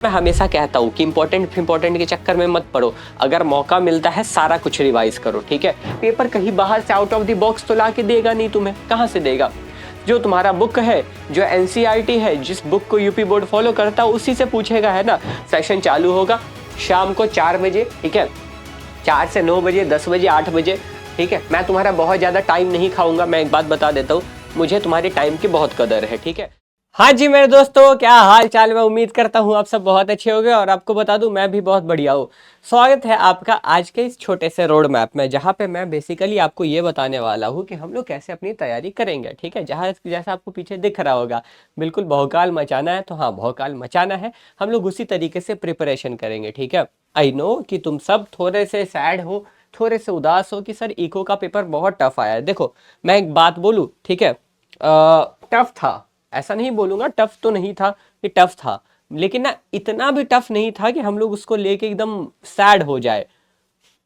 मैं हमेशा कहता हूँ कि इंपॉर्टेंट के चक्कर में मत पड़ो। अगर मौका मिलता है सारा कुछ रिवाइज करो, ठीक है। पेपर कहीं बाहर से आउट ऑफ द बॉक्स तो ला के देगा नहीं, तुम्हें कहाँ से देगा। जो तुम्हारा बुक है, जो एनसीईआरटी है, जिस बुक को यूपी बोर्ड फॉलो करता है उसी से पूछेगा, है ना। सेशन चालू होगा शाम को 4 बजे, ठीक है। 4 से 9 बजे, 10 बजे, 8 बजे, ठीक है। मैं तुम्हारा बहुत ज़्यादा टाइम नहीं खाऊंगा। मैं एक बात बता देता हूँ, मुझे तुम्हारे टाइम की बहुत कदर है, ठीक है। हाँ जी मेरे दोस्तों, क्या हाल चाल। मैं उम्मीद करता हूँ आप सब बहुत अच्छे होंगे और आपको बता दूं मैं भी बहुत बढ़िया हूँ। स्वागत है आपका आज के इस छोटे से रोड मैप में, जहाँ पे मैं बेसिकली आपको ये बताने वाला हूँ कि हम लोग कैसे अपनी तैयारी करेंगे, ठीक है। जहाँ जैसा आपको पीछे दिख रहा होगा, बिल्कुल भौकाल मचाना है तो हाँ भौकाल मचाना है। हम लोग उसी तरीके से प्रिपरेशन करेंगे, ठीक है। आई नो कि तुम सब थोड़े से सैड हो, थोड़े से उदास हो कि सर इको का पेपर बहुत टफ आया है। देखो मैं एक बात बोलूँ, ठीक है, टफ था, ऐसा नहीं बोलूंगा टफ तो नहीं था कि टफ था, लेकिन ना इतना भी टफ नहीं था कि हम लोग उसको लेके एकदम सैड हो जाए।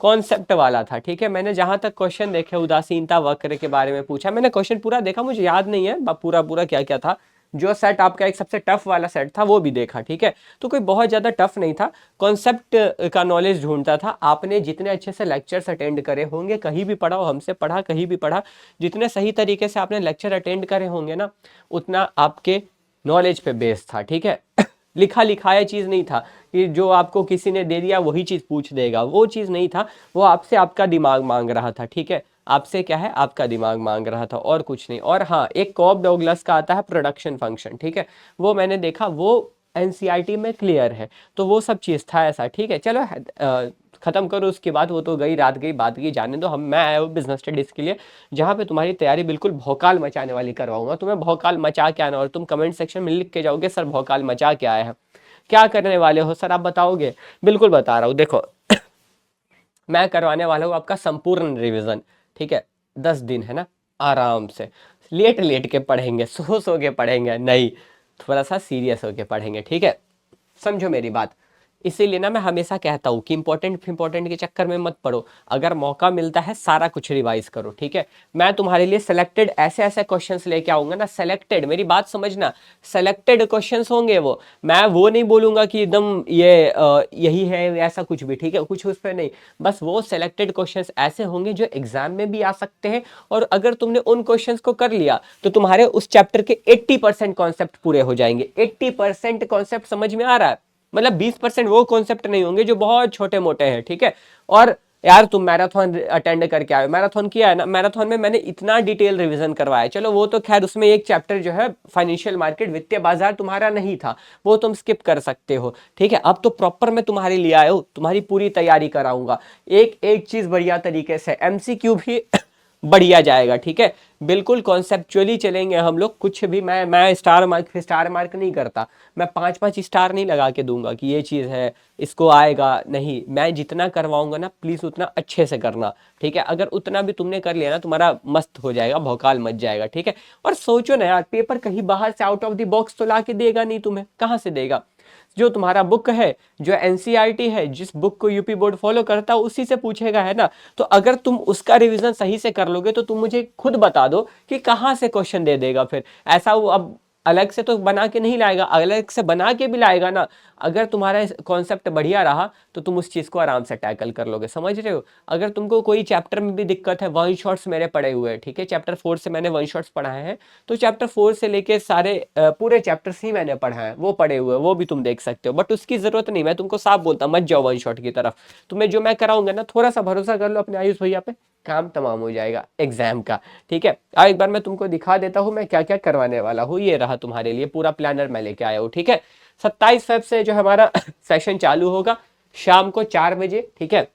कॉन्सेप्ट वाला था, ठीक है। मैंने जहां तक क्वेश्चन देखे, उदासीनता वक्र के बारे में पूछा, मैंने क्वेश्चन पूरा देखा, मुझे याद नहीं है पूरा पूरा क्या क्या था। जो सेट आपका एक सबसे टफ वाला सेट था वो भी देखा, ठीक है। तो कोई बहुत ज़्यादा टफ नहीं था। कॉन्सेप्ट का नॉलेज ढूंढता था। आपने जितने अच्छे से लेक्चर्स अटेंड करे होंगे, कहीं भी पढ़ा हो, हमसे पढ़ा, कहीं भी पढ़ा, जितने सही तरीके से आपने लेक्चर अटेंड करे होंगे ना, उतना आपके नॉलेज पे बेस था, ठीक है। लिखा लिखाया चीज़ नहीं था कि जो आपको किसी ने दे दिया वही चीज़ पूछ देगा, वो चीज़ नहीं था। वो आपसे आपका दिमाग मांग रहा था, ठीक है। आपसे क्या है, आपका दिमाग मांग रहा था और कुछ नहीं। और हाँ, एक कॉब डॉगलस का आता है प्रोडक्शन फंक्शन, ठीक है, वो मैंने देखा, वो एनसीईआरटी में क्लियर है। तो वो सब चीज़ था ऐसा, ठीक है। चलो खत्म करो उसके बाद, वो तो गई रात गई बात गई, जाने दो। मैं आया हूँ बिजनेस स्टडीज के लिए, जहाँ पे तुम्हारी तैयारी बिल्कुल भौकाल मचाने वाली करवाऊंगा। तुम्हें भौकाल मचा के आना और तुम कमेंट सेक्शन में लिख के जाओगे सर भौकाल मचा के आए हैं। क्या करने वाले हो सर आप बताओगे? बिल्कुल बता रहा हूँ। देखो मैं करवाने वाला हूँ आपका संपूर्ण रिवीजन, ठीक है। 10 दिन है ना, आराम से लेट लेट के पढ़ेंगे, सो के पढ़ेंगे नहीं, थोड़ा सा सीरियस होके पढ़ेंगे, ठीक है। समझो मेरी बात। इसीलिए ना मैं हमेशा कहता हूँ कि इंपॉर्टेंट के चक्कर में मत पड़ो। अगर मौका मिलता है सारा कुछ रिवाइज करो, ठीक है। मैं तुम्हारे लिए सेलेक्टेड ऐसे ऐसे क्वेश्चंस लेके आऊंगा ना, सेलेक्टेड, मेरी बात समझना, सेलेक्टेड क्वेश्चंस होंगे वो। मैं वो नहीं बोलूंगा कि एकदम ये यही है ऐसा कुछ भी, ठीक है, कुछ उस पर नहीं। बस वो सेलेक्टेड क्वेश्चंस ऐसे होंगे जो एग्जाम में भी आ सकते हैं। और अगर तुमने उन क्वेश्चंस को कर लिया तो तुम्हारे उस चैप्टर के 80% कॉन्सेप्ट पूरे हो जाएंगे। 80% कॉन्सेप्ट समझ में आ रहा है? मतलब 20% वो कॉन्सेप्ट नहीं होंगे जो बहुत छोटे मोटे हैं, ठीक है। और यार तुम मैराथन अटेंड करके आए, मैराथन किया है ना, मैराथन में मैंने इतना डिटेल रिवीजन करवाया। चलो वो तो खैर, उसमें एक चैप्टर जो है फाइनेंशियल मार्केट, वित्तीय बाजार, तुम्हारा नहीं था, वो तुम स्किप कर सकते हो, ठीक है। अब तो प्रॉपर मैं तुम्हारे लिए आया हूँ, तुम्हारी पूरी तैयारी कराऊंगा, एक एक चीज बढ़िया तरीके से, एमसीक्यू भी बढ़िया जाएगा, ठीक है। बिल्कुल कॉन्सेप्चुअली चलेंगे हम लोग। कुछ भी मैं स्टार मार्क नहीं करता। मैं 5-5 स्टार नहीं लगा के दूंगा कि ये चीज़ है इसको आएगा, नहीं। मैं जितना करवाऊंगा ना, प्लीज़ उतना अच्छे से करना, ठीक है। अगर उतना भी तुमने कर लिया ना, तुम्हारा मस्त हो जाएगा, भौकाल मच जाएगा, ठीक है। और सोचो ना यार, पेपर कहीं बाहर से आउट ऑफ द बॉक्स तो ला के देगा नहीं, तुम्हें कहाँ से देगा। जो तुम्हारा बुक है, जो एनसीईआरटी है, जिस बुक को यूपी बोर्ड फॉलो करता है उसी से पूछेगा, है ना। तो अगर तुम उसका रिवीजन सही से कर लोगे तो तुम मुझे खुद बता दो कि कहाँ से क्वेश्चन दे देगा फिर। ऐसा वो अब अलग से तो बना के नहीं लाएगा, अलग से बना के भी लाएगा ना। अगर तुम्हारा कॉन्सेप्ट बढ़िया रहा तो तुम उस चीज़ को आराम से टैकल कर लोगे, समझ रहे हो। अगर तुमको कोई चैप्टर में भी दिक्कत है, वन शॉट्स मेरे पड़े हुए हैं, ठीक है। चैप्टर 4 से मैंने वन शॉट्स पढ़ाए हैं, तो चैप्टर 4 से लेके सारे पूरे चैप्टर्स ही मैंने पढ़ाए हैं, वो पढ़े हुए हैं, वो भी तुम देख सकते हो। बट उसकी जरूरत नहीं, मैं तुमको साफ बोलता, मत जाओ वन शॉट की तरफ। तुम्हें जो मैं कराऊंगा ना, थोड़ा सा भरोसा कर लो अपने आयुष भैया पे, काम तमाम हो जाएगा एग्जाम का, ठीक है। अब एक बार मैं तुमको दिखा देता हूँ मैं क्या क्या करवाने वाला हूँ। ये रहा तुम्हारे लिए पूरा प्लानर मैं लेके आया हूँ, ठीक है। 27 फेब से जो हमारा सेशन चालू होगा शाम को 4 बजे, ठीक है।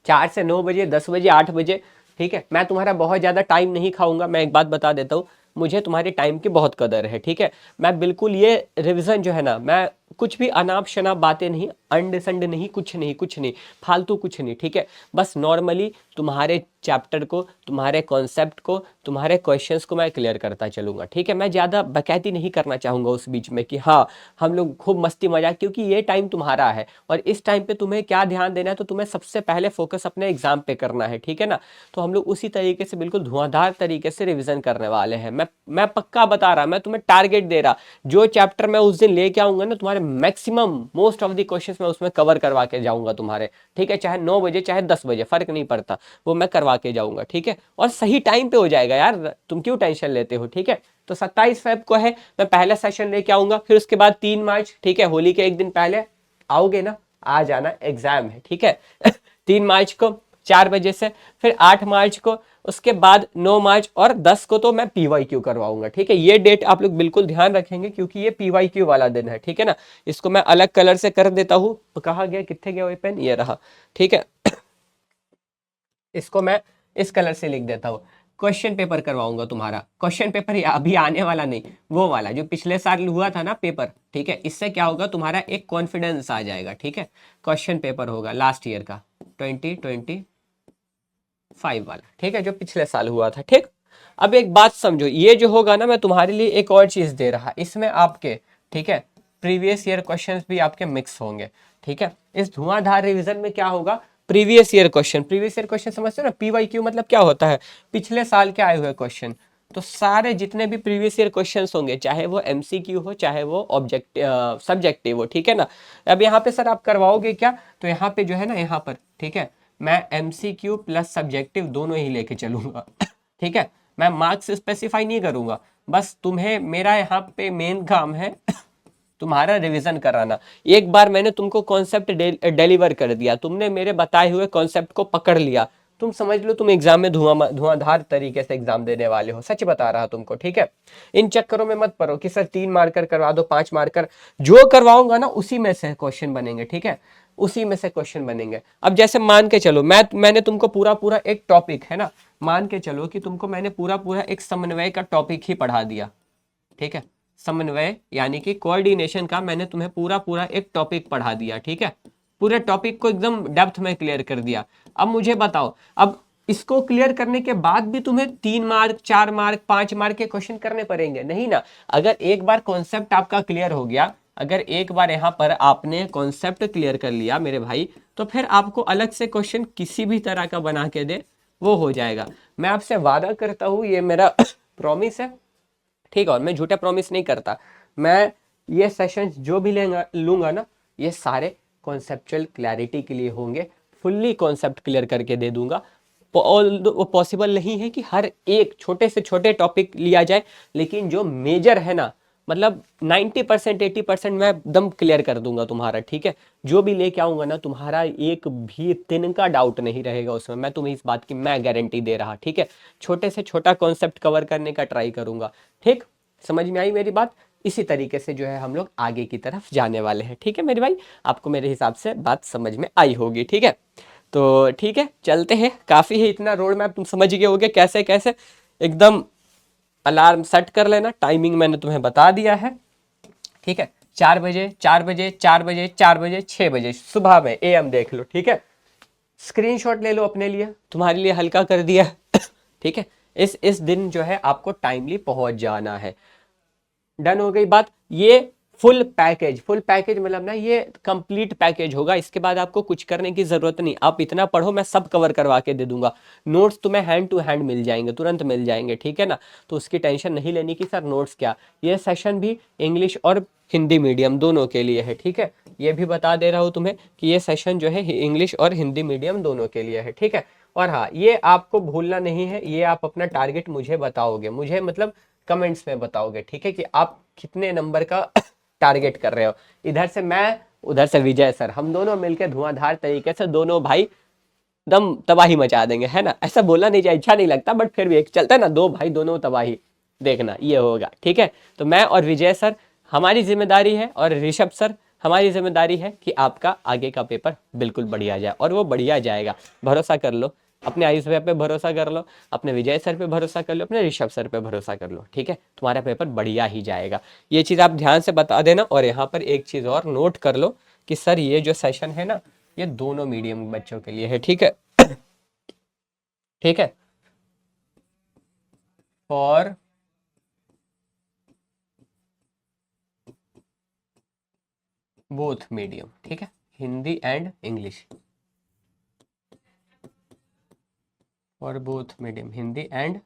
4 से 9 बजे, 10 बजे, 8 बजे, ठीक है। मैं तुम्हारा बहुत ज़्यादा टाइम नहीं खाऊंगा। मैं एक बात बता देता हूँ, मुझे तुम्हारे टाइम की बहुत कदर है, ठीक है। मैं बिल्कुल ये रिवीजन जो है ना, मैं कुछ भी अनाप शनाप बातें नहीं, अंड संड नहीं, कुछ नहीं, कुछ नहीं फालतू, कुछ नहीं, ठीक है। बस नॉर्मली तुम्हारे चैप्टर को, तुम्हारे कॉन्सेप्ट को, तुम्हारे क्वेश्चंस को मैं क्लियर करता चलूंगा, ठीक है। मैं ज़्यादा बकैती नहीं करना चाहूँगा उस बीच में कि हाँ हम लोग खूब मस्ती मजाक, क्योंकि ये टाइम तुम्हारा है और इस टाइम पे तुम्हें क्या ध्यान देना है, तो तुम्हें सबसे पहले फोकस अपने एग्जाम पे करना है, ठीक है ना। तो हम लोग उसी तरीके से बिल्कुल धुआंधार तरीके से रिविजन करने वाले हैं। मैं पक्का बता रहा, मैं तुम्हें टारगेट दे रहा, जो चैप्टर मैं उस दिन लेके आऊंगा ना, तुम्हारे तुम्हारे maximum most of the questions मैं उसमें कवर करवा के जाऊंगा तुम्हारे, ठीक है, चाहे 9 बजे चाहे 10 बजे फर्क नहीं पड़ता, वो मैं करवा के जाऊंगा, ठीक है, और सही टाइम पे हो जाएगा यार, तुम क्यों टेंशन लेते हो, ठीक है। तो 27 फेब को है, मैं पहला सेशन लेके आऊंगा, फिर उसके बाद 3 मार्च, ठीक है, होली के एक दिन पहले आओगे ना, आ जाना, एग्जाम है, ठीक है। 3 मार्च को 4 बजे से, फिर 8 मार्च को, उसके बाद 9 मार्च और 10 को तो मैं पीवाईक्यू करवाऊंगा, ठीक है। ये डेट आप लोग बिल्कुल ध्यान रखेंगे क्योंकि ये पीवाईक्यू वाला दिन है, ठीक है ना। इसको मैं अलग कलर से कर देता हूं, तो कहा गया, कितने गया वो पेन, ये रहा, ठीक है। इसको मैं इस कलर से लिख देता हूँ। क्वेश्चन पेपर करवाऊंगा तुम्हारा, क्वेश्चन पेपर अभी आने वाला नहीं, वो वाला जो पिछले साल हुआ था ना पेपर, ठीक है। इससे क्या होगा, तुम्हारा एक कॉन्फिडेंस आ जाएगा, ठीक है। क्वेश्चन पेपर होगा लास्ट ईयर का 2025 वाला, ठीक है, जो पिछले साल हुआ था, ठीक। अब एक बात समझो, ये जो होगा ना, मैं तुम्हारे लिए एक और चीज दे रहा, इसमें आपके, ठीक है, प्रीवियस ईयर क्वेश्चंस भी आपके मिक्स होंगे, ठीक है। इस धुआंधार रिवीजन में क्या होगा, प्रीवियस ईयर क्वेश्चन समझते हो ना, पीवाईक्यू मतलब क्या होता है, पिछले साल के आए हुए क्वेश्चन। तो सारे जितने भी प्रीवियस ईयर क्वेश्चंस होंगे, चाहे वो एमसीक्यू हो चाहे वो सब्जेक्टिव हो, ठीक है ना। अब यहाँ पे सर आप करवाओगे क्या, तो यहाँ पे जो है ना, यहाँ पर, ठीक है, मैं एमसीक्यू प्लस सब्जेक्टिव दोनों ही लेके चलूंगा, ठीक है। मैं मार्क्स स्पेसिफाई नहीं करूंगा, बस तुम्हें मेरा यहाँ पे मेन काम है तुम्हारा रिवीजन कराना। एक बार मैंने तुमको कॉन्सेप्ट डिलीवर कर दिया, तुमने मेरे बताए हुए कॉन्सेप्ट को पकड़ लिया, तुम समझ लो तुम एग्जाम में धुआंधार तरीके से एग्जाम देने वाले हो, सच बता रहा तुमको, ठीक है। इन चक्करों में मत पड़ो कि सर 3 मार्कर करवा दो, 5 मार्कर, जो करवाऊंगा ना उसी में से क्वेश्चन बनेंगे, ठीक है, उसी में से क्वेश्चन बनेंगे। अब जैसे मान के चलो, मैंने तुमको पूरा पूरा एक टॉपिक है ना, मान के चलो कि तुमको मैंने पूरा पूरा एक समन्वय का टॉपिक ही पढ़ा दिया, ठीक है, समन्वय यानी कि कोऑर्डिनेशन का मैंने तुम्हें पूरा पूरा एक टॉपिक पढ़ा दिया, ठीक है, पूरे टॉपिक को एकदम डेप्थ में क्लियर कर दिया। अब मुझे बताओ, अब इसको क्लियर करने के बाद भी तुम्हें 3 मार्क 4 मार्क 5 मार्क के क्वेश्चन करने पड़ेंगे, नहीं ना। अगर एक बार कॉन्सेप्ट आपका क्लियर हो गया, अगर एक बार यहाँ पर आपने कॉन्सेप्ट क्लियर कर लिया मेरे भाई, तो फिर आपको अलग से क्वेश्चन किसी भी तरह का बना के दे वो हो जाएगा। मैं आपसे वादा करता हूँ, ये मेरा प्रॉमिस है, ठीक है, और मैं झूठा प्रॉमिस नहीं करता। मैं ये सेशंस जो भी लूंगा ना, ये सारे कॉन्सेप्चुअल क्लैरिटी के लिए होंगे, फुल्ली कॉन्सेप्ट क्लियर करके दे दूंगा। वो पॉसिबल नहीं है कि हर एक छोटे से छोटे टॉपिक लिया जाए, लेकिन जो मेजर है ना, मतलब 90% 80% मैं एकदम क्लियर कर दूंगा तुम्हारा, ठीक है। जो भी लेके आऊंगा ना, तुम्हारा एक भी तिनका डाउट नहीं रहेगा उसमें, मैं तुम्हें इस बात की मैं गारंटी दे रहा, ठीक है। छोटे से छोटा कॉन्सेप्ट कवर करने का ट्राई करूंगा, ठीक। समझ में आई मेरी बात। इसी तरीके से जो है हम लोग आगे की तरफ जाने वाले हैं, ठीक है मेरे भाई। आपको मेरे हिसाब से बात समझ में आई होगी, ठीक है। तो ठीक है, चलते हैं, काफ़ी है इतना रोड मैप, तुम समझ गए होगे कैसे कैसे। एकदम अलार्म सेट कर लेना, टाइमिंग मैंने तुम्हें बता दिया है, ठीक है। 4 बजे 4 बजे 4 बजे 4 बजे 6 बजे सुबह में AM देख लो, ठीक है। स्क्रीनशॉट ले लो अपने लिए, तुम्हारे लिए हल्का कर दिया, ठीक है। इस दिन जो है आपको टाइमली पहुंच जाना है। डन हो गई बात। ये फुल पैकेज मतलब ना, ये कंप्लीट पैकेज होगा, इसके बाद आपको कुछ करने की जरूरत नहीं। आप इतना पढ़ो, मैं सब कवर करवा के दे दूंगा। नोट्स तुम्हें हैंड टू हैंड मिल जाएंगे, तुरंत मिल जाएंगे, ठीक है ना। तो उसकी टेंशन नहीं लेनी कि सर नोट्स क्या। ये सेशन भी इंग्लिश और हिंदी मीडियम दोनों के लिए है, ठीक है। ये भी बता दे रहा हूँ तुम्हें कि ये सेशन जो है इंग्लिश और हिंदी मीडियम दोनों के लिए है, ठीक है। और हाँ, ये आपको भूलना नहीं है, ये आप अपना टारगेट मुझे बताओगे, मुझे मतलब कमेंट्स में बताओगे, ठीक है, कि आप कितने नंबर का टारगेट कर रहे हो। इधर से मैं, उधर से विजय सर, हम दोनों मिलकर धुआंधार तरीके से दोनों भाई दम तबाही मचा देंगे, है ना। ऐसा बोलना नहीं चाहिए, अच्छा नहीं लगता, बट फिर भी एक चलता है ना, दो भाई दोनों तबाही, देखना ये होगा, ठीक है। तो मैं और विजय सर हमारी जिम्मेदारी है, और ऋषभ सर हमारी जिम्मेदारी है कि आपका आगे का पेपर बिल्कुल बढ़िया जाए, और वो बढ़िया जाएगा, भरोसा कर लो। अपने आयुष भैया पे भरोसा कर लो, अपने विजय सर पे भरोसा कर लो, अपने ऋषभ सर पे भरोसा कर लो, ठीक है। तुम्हारा पेपर बढ़िया ही जाएगा, ये चीज़ आप ध्यान से बता देना। और यहाँ पर एक चीज़ और नोट कर लो कि सर ये जो सेशन है ना, ये दोनों मीडियम बच्चों के लिए है, ठीक है, ठीक है, फॉर बोथ मीडियम, ठीक है, Hindi and English, for both medium Hindi and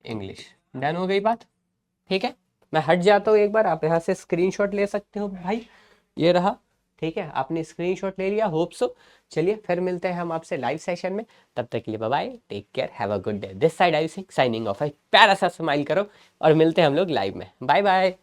English. Done हो गई बात, ठीक है। मैं हट जाता हूँ एक बार, आप यहाँ से स्क्रीनशॉट ले सकते हो भाई, ये रहा। ठीक है, आपने स्क्रीनशॉट ले लिया, होप सो। चलिए फिर मिलते हैं हम आपसे लाइव सेशन में, तब तक के लिए bye bye, take care, have a good day. This side I Singh signing off है, प्यारा सा स्माइल करो और मिलते हैं हम लोग लाइव में। Bye bye.